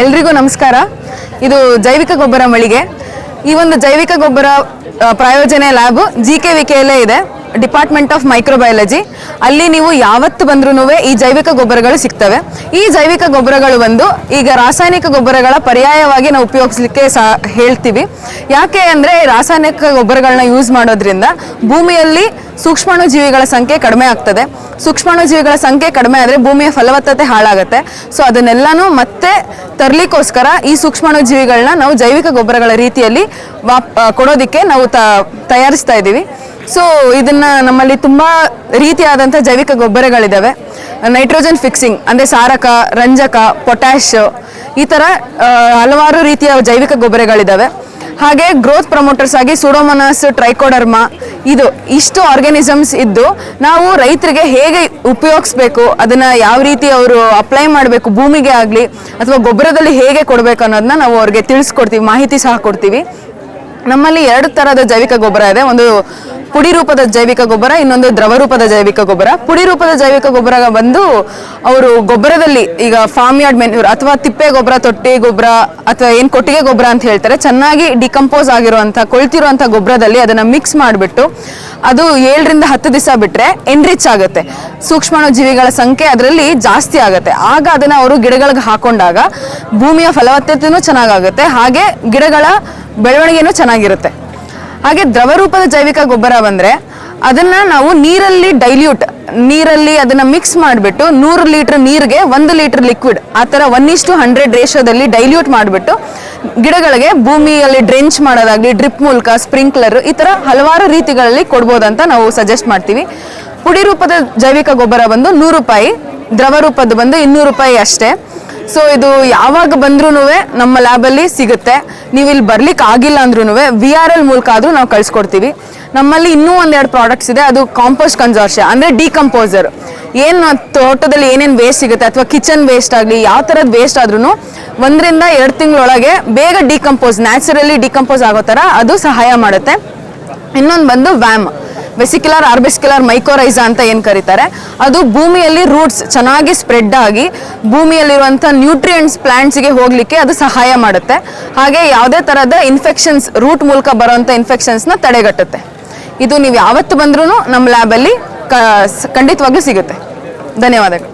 ಎಲ್ರಿಗೂ ನಮಸ್ಕಾರ. ಇದು ಜೈವಿಕ ಗೊಬ್ಬರ ಮಳಿಗೆ. ಈ ಒಂದು ಜೈವಿಕ ಗೊಬ್ಬರ ಪ್ರಾಯೋಜನೆ ಲ್ಯಾಬ್ GKVKಯಲ್ಲೇ ಇದೆ, ಡಿಪಾರ್ಟ್ಮೆಂಟ್ ಆಫ್ ಮೈಕ್ರೋಬಯಾಲಜಿ. ಅಲ್ಲಿ ನೀವು ಯಾವತ್ತು ಬಂದ್ರೂ ಈ ಜೈವಿಕ ಗೊಬ್ಬರಗಳು ಸಿಗ್ತವೆ. ಈ ಜೈವಿಕ ಗೊಬ್ಬರಗಳು ಬಂದು ಈಗ ರಾಸಾಯನಿಕ ಗೊಬ್ಬರಗಳ ಪರ್ಯಾಯವಾಗಿ ನಾವು ಉಪಯೋಗಿಸಲಿಕ್ಕೆ ಹೇಳ್ತೀವಿ. ಯಾಕೆ ಅಂದರೆ ರಾಸಾಯನಿಕ ಗೊಬ್ಬರಗಳನ್ನ ಯೂಸ್ ಮಾಡೋದ್ರಿಂದ ಭೂಮಿಯಲ್ಲಿ ಸೂಕ್ಷ್ಮಾಣುಜೀವಿಗಳ ಸಂಖ್ಯೆ ಕಡಿಮೆ ಆಗ್ತದೆ. ಸೂಕ್ಷ್ಮಾಣುಜೀವಿಗಳ ಸಂಖ್ಯೆ ಕಡಿಮೆ ಆದರೆ ಭೂಮಿಯ ಫಲವತ್ತತೆ ಹಾಳಾಗುತ್ತೆ. ಸೊ ಅದನ್ನೆಲ್ಲನೂ ಮತ್ತೆ ತರಲಿಕ್ಕೋಸ್ಕರ ಈ ಸೂಕ್ಷ್ಮಾಣುಜೀವಿಗಳನ್ನ ನಾವು ಜೈವಿಕ ಗೊಬ್ಬರಗಳ ರೀತಿಯಲ್ಲಿ ಕೊಡೋದಕ್ಕೆ ನಾವು ತಯಾರಿಸ್ತಾ ಇದ್ದೀವಿ. ಸೊ ಇದನ್ನ ನಮ್ಮಲ್ಲಿ ತುಂಬ ರೀತಿಯಾದಂಥ ಜೈವಿಕ ಗೊಬ್ಬರಗಳಿದ್ದಾವೆ. ನೈಟ್ರೋಜನ್ ಫಿಕ್ಸಿಂಗ್ ಅಂದರೆ ಸಾರಕ, ರಂಜಕ, ಪೊಟ್ಯಾಶ್, ಈ ಥರ ಹಲವಾರು ರೀತಿಯ ಜೈವಿಕ ಗೊಬ್ಬರಗಳಿದ್ದಾವೆ. ಹಾಗೆ ಗ್ರೋತ್ ಪ್ರಮೋಟರ್ಸ್ ಆಗಿ ಸೂಡೋಮೋನಾಸ್, ಟ್ರೈಕೋಡರ್ಮಾ, ಇಷ್ಟು ಆರ್ಗ್ಯಾನಿಸಮ್ಸ್ ಇದ್ದು ನಾವು ರೈತರಿಗೆ ಹೇಗೆ ಉಪಯೋಗಿಸ್ಬೇಕು, ಅದನ್ನು ಯಾವ ರೀತಿ ಅವರು ಅಪ್ಲೈ ಮಾಡಬೇಕು ಭೂಮಿಗೆ ಆಗಲಿ ಅಥವಾ ಗೊಬ್ಬರದಲ್ಲಿ ಹೇಗೆ ಕೊಡಬೇಕು ಅನ್ನೋದನ್ನ ನಾವು ಅವ್ರಿಗೆ ತಿಳಿಸ್ಕೊಡ್ತೀವಿ, ಮಾಹಿತಿ ಸಹ ಕೊಡ್ತೀವಿ. ನಮ್ಮಲ್ಲಿ 2 ಥರದ ಜೈವಿಕ ಗೊಬ್ಬರ ಇದೆ. ಒಂದು ಪುಡಿ ರೂಪದ ಜೈವಿಕ ಗೊಬ್ಬರ, ಇನ್ನೊಂದು ದ್ರವ ರೂಪದ ಜೈವಿಕ ಗೊಬ್ಬರ. ಪುಡಿ ರೂಪದ ಜೈವಿಕ ಗೊಬ್ಬರ ಬಂದು ಅವರು ಗೊಬ್ಬರದಲ್ಲಿ ಈಗ ಫಾರ್ಮ್ ಯಾರ್ಡ್ ಮೆನ್ಯೂರ್ ಅಥವಾ ತಿಪ್ಪೆ ಗೊಬ್ಬರ, ತೊಟ್ಟಿ ಗೊಬ್ಬರ ಅಥವಾ ಏನು ಕೊಟ್ಟಿಗೆ ಗೊಬ್ಬರ ಅಂತ ಹೇಳ್ತಾರೆ, ಚೆನ್ನಾಗಿ ಡಿಕಂಪೋಸ್ ಆಗಿರುವಂಥ ಕೊಳ್ತಿರುವಂಥ ಗೊಬ್ಬರದಲ್ಲಿ ಅದನ್ನು ಮಿಕ್ಸ್ ಮಾಡಿಬಿಟ್ಟು ಅದು 7 ರಿಂದ 10 ದಿವಸ ಬಿಟ್ಟರೆ ಎನ್ರಿಚ್ ಆಗುತ್ತೆ. ಸೂಕ್ಷ್ಮಾಣು ಜೀವಿಗಳ ಸಂಖ್ಯೆ ಅದರಲ್ಲಿ ಜಾಸ್ತಿ ಆಗುತ್ತೆ. ಆಗ ಅದನ್ನು ಅವರು ಗಿಡಗಳಿಗೆ ಹಾಕೊಂಡಾಗ ಭೂಮಿಯ ಫಲವತ್ತತೆಯೂ ಚೆನ್ನಾಗಾಗುತ್ತೆ, ಹಾಗೆ ಗಿಡಗಳ ಬೆಳವಣಿಗೆನೂ ಚೆನ್ನಾಗಿರುತ್ತೆ. ಹಾಗೆ ದ್ರವ ರೂಪದ ಜೈವಿಕ ಗೊಬ್ಬರ ಬಂದರೆ ಅದನ್ನು ನಾವು ನೀರಲ್ಲಿ ಅದನ್ನು ಮಿಕ್ಸ್ ಮಾಡಿಬಿಟ್ಟು 100 ಲೀಟರ್ ನೀರಿಗೆ 1 ಲೀಟರ್ ಲಿಕ್ವಿಡ್, ಆ ಥರ 1:100 ರೇಷೋದಲ್ಲಿ ಡೈಲ್ಯೂಟ್ ಮಾಡಿಬಿಟ್ಟು ಗಿಡಗಳಿಗೆ ಭೂಮಿಯಲ್ಲಿ ಡ್ರೆಂಚ್ ಮಾಡೋದಾಗಲಿ, ಡ್ರಿಪ್ ಮೂಲಕ, ಸ್ಪ್ರಿಂಕ್ಲರ್, ಈ ಥರ ಹಲವಾರು ರೀತಿಗಳಲ್ಲಿ ಕೊಡ್ಬೋದಂತ ನಾವು ಸಜೆಸ್ಟ್ ಮಾಡ್ತೀವಿ. ಪುಡಿ ರೂಪದ ಜೈವಿಕ ಗೊಬ್ಬರ ಬಂದು 100 ರೂಪಾಯಿ, ದ್ರವ ರೂಪದ ಬಂದು 200 ರೂಪಾಯಿ ಅಷ್ಟೇ. ಸೊ ಇದು ಯಾವಾಗ ಬಂದ್ರೂ ನಮ್ಮ ಲ್ಯಾಬಲ್ಲಿ ಸಿಗುತ್ತೆ. ನೀವು ಇಲ್ಲಿ ಬರ್ಲಿಕ್ಕೆ ಆಗಿಲ್ಲ ಅಂದ್ರೂ VRL ಮೂಲಕ ಆದರೂ ನಾವು ಕಳಿಸ್ಕೊಡ್ತೀವಿ. ನಮ್ಮಲ್ಲಿ ಇನ್ನೂ 1-2 ಪ್ರಾಡಕ್ಟ್ಸ್ ಇದೆ. ಅದು ಕಾಂಪೋಸ್ಟ್ ಕನ್ಸಾರ್ಷಿಯ ಅಂದರೆ ಡಿಕಂಪೋಸರ್. ಏನು ತೋಟದಲ್ಲಿ ಏನೇನು ವೇಸ್ಟ್ ಸಿಗುತ್ತೆ ಅಥವಾ ಕಿಚನ್ ವೇಸ್ಟ್ ಆಗಲಿ ಯಾವ ಥರದ ವೇಸ್ಟ್ ಆದ್ರೂ 1 ರಿಂದ 2 ತಿಂಗಳೊಳಗೆ ಬೇಗ ನ್ಯಾಚುರಲಿ ಡಿಕಂಪೋಸ್ ಆಗೋ ಥರ ಅದು ಸಹಾಯ ಮಾಡುತ್ತೆ. ಇನ್ನೊಂದು ಬಂದು ವ್ಯಾಮ್, ವೆಸಿಕ್ಯುಲರ್ ಆರ್ಬಿಸ್ಕ್ಯುಲರ್ ಮೈಕೋರೈಸಾ ಅಂತ ಏನು ಕರೀತಾರೆ. ಅದು ಭೂಮಿಯಲ್ಲಿ ರೂಟ್ಸ್ ಚೆನ್ನಾಗಿ ಸ್ಪ್ರೆಡ್ ಆಗಿ ಭೂಮಿಯಲ್ಲಿರುವಂಥ ನ್ಯೂಟ್ರಿಯೆಂಟ್ಸ್ ಪ್ಲಾಂಟ್ಸ್ಗೆ ಹೋಗಲಿಕ್ಕೆ ಅದು ಸಹಾಯ ಮಾಡುತ್ತೆ. ಹಾಗೆ ಯಾವುದೇ ಥರದ ಇನ್ಫೆಕ್ಷನ್ಸ್, ರೂಟ್ ಮೂಲಕ ಬರೋವಂಥ ಇನ್ಫೆಕ್ಷನ್ಸ್ನ ತಡೆಗಟ್ಟುತ್ತೆ. ಇದು ನೀವು ಯಾವತ್ತು ಬಂದ್ರೂ ನಮ್ಮ ಲ್ಯಾಬಲ್ಲಿ ಖಂಡಿತವಾಗ್ಲೂ ಸಿಗುತ್ತೆ. ಧನ್ಯವಾದಗಳು.